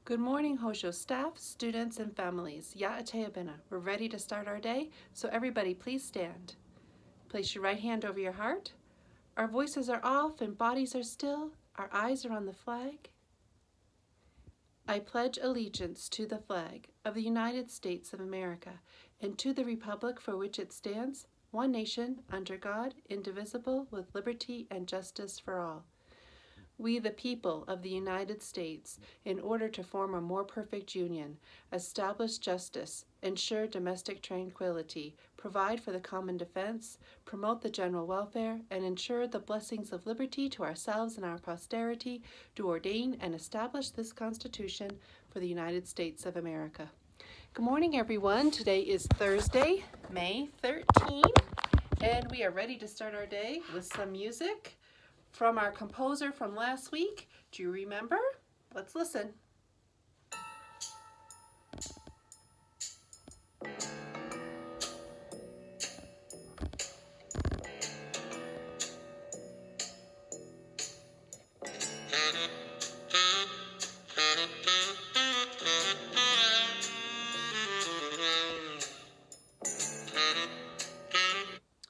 Good morning, Hosho staff, students, and families. Ya'ateyabina. We're ready to start our day, so everybody please stand. Place your right hand over your heart. Our voices are off and bodies are still. Our eyes are on the flag. I pledge allegiance to the flag of the United States of America and to the republic for which it stands, one nation, under God, indivisible, with liberty and justice for all. We, the people of the United States, in order to form a more perfect union, establish justice, ensure domestic tranquility, provide for the common defense, promote the general welfare, and ensure the blessings of liberty to ourselves and our posterity, do ordain and establish this Constitution for the United States of America. Good morning, everyone. Today is Thursday, May 13th, and we are ready to start our day with some music from our composer from last week. Do you remember? Let's listen.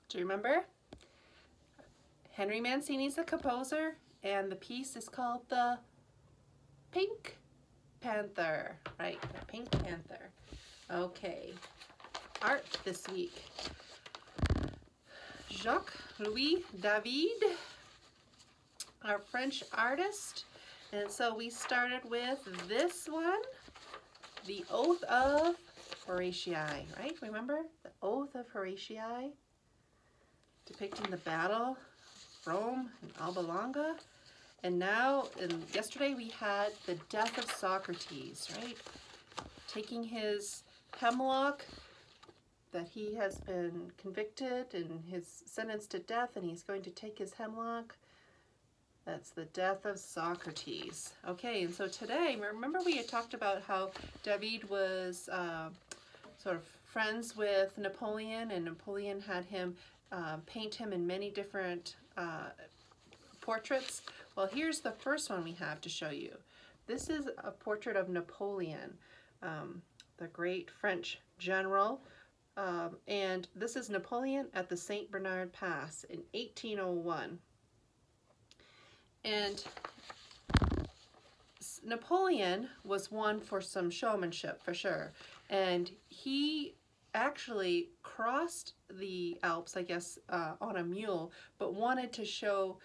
Do you remember? Henry Mancini's the composer, and the piece is called the Pink Panther. Right, the Pink Panther. Okay, art this week. Jacques-Louis David, our French artist. And so we started with this one, the Oath of Horatii, right? Remember? The Oath of Horatii, depicting the battle Rome and Alba Longa. And now, yesterday we had the death of Socrates, right? Taking his hemlock that he has been convicted and his sentenced to death, and he's going to take his hemlock. That's the death of Socrates. Okay, and so today, remember we had talked about how David was sort of friends with Napoleon, and Napoleon had him paint him in many different portraits. Well, here's the first one we have to show you. This is a portrait of Napoleon, the great French general, and this is Napoleon at the St. Bernard Pass in 1801. And Napoleon was one for some showmanship, for sure, and he actually crossed the Alps, I guess, on a mule, but wanted to show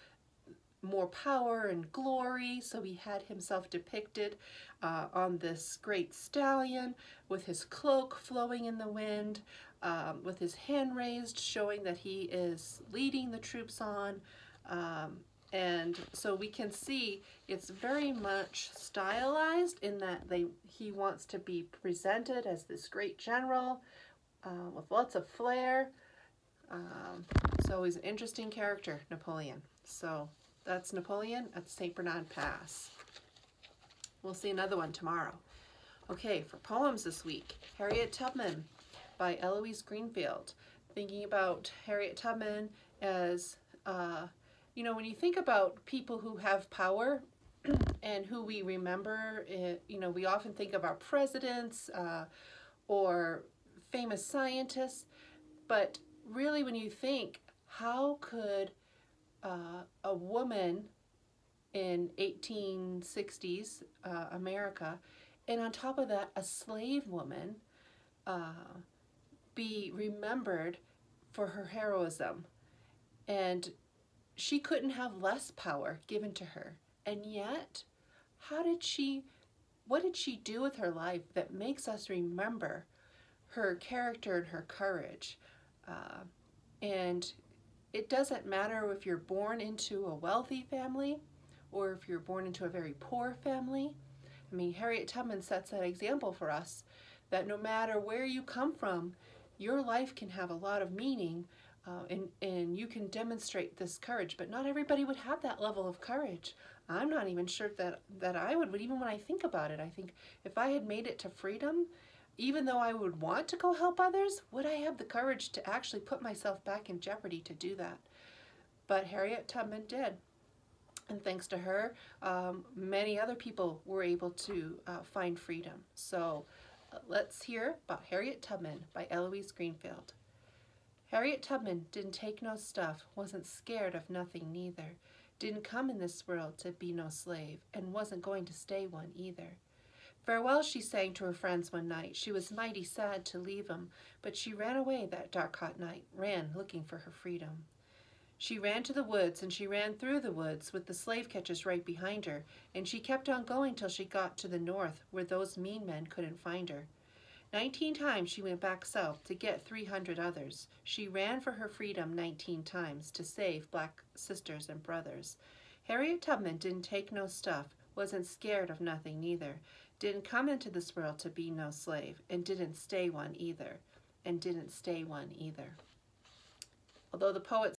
more power and glory, so he had himself depicted on this great stallion with his cloak flowing in the wind, with his hand raised, showing that he is leading the troops on. And so we can see it's very much stylized in that he wants to be presented as this great general with lots of flair. So he's an interesting character, Napoleon. So that's Napoleon at the St. Bernard Pass. We'll see another one tomorrow. Okay, for poems this week, Harriet Tubman by Eloise Greenfield. Thinking about Harriet Tubman as, you know, when you think about people who have power and who we remember, you know, we often think of our presidents or famous scientists, but really when you think, how could a woman in 1860s America, and on top of that a slave woman, be remembered for her heroism? And she couldn't have less power given to her, and yet what did she do with her life that makes us remember her character and her courage? And it doesn't matter if you're born into a wealthy family or if you're born into a very poor family. I mean, Harriet Tubman sets that example for us, that no matter where you come from, your life can have a lot of meaning, and you can demonstrate this courage, but not everybody would have that level of courage. I'm not even sure that I would, but even when I think about it, I think if I had made it to freedom, even though I would want to go help others, would I have the courage to actually put myself back in jeopardy to do that? But Harriet Tubman did. And thanks to her, many other people were able to find freedom. So let's hear about Harriet Tubman by Eloise Greenfield. Harriet Tubman didn't take no stuff, wasn't scared of nothing neither, didn't come in this world to be no slave, and wasn't going to stay one either. Farewell, she sang to her friends one night. She was mighty sad to leave 'em, but she ran away that dark hot night, ran looking for her freedom. She ran to the woods, and she ran through the woods with the slave catchers right behind her, and she kept on going till she got to the north, where those mean men couldn't find her. 19 times she went back south to get 300 others. She ran for her freedom 19 times to save black sisters and brothers. Harriet Tubman didn't take no stuff, wasn't scared of nothing neither, didn't come into this world to be no slave, and didn't stay one either, Although the poet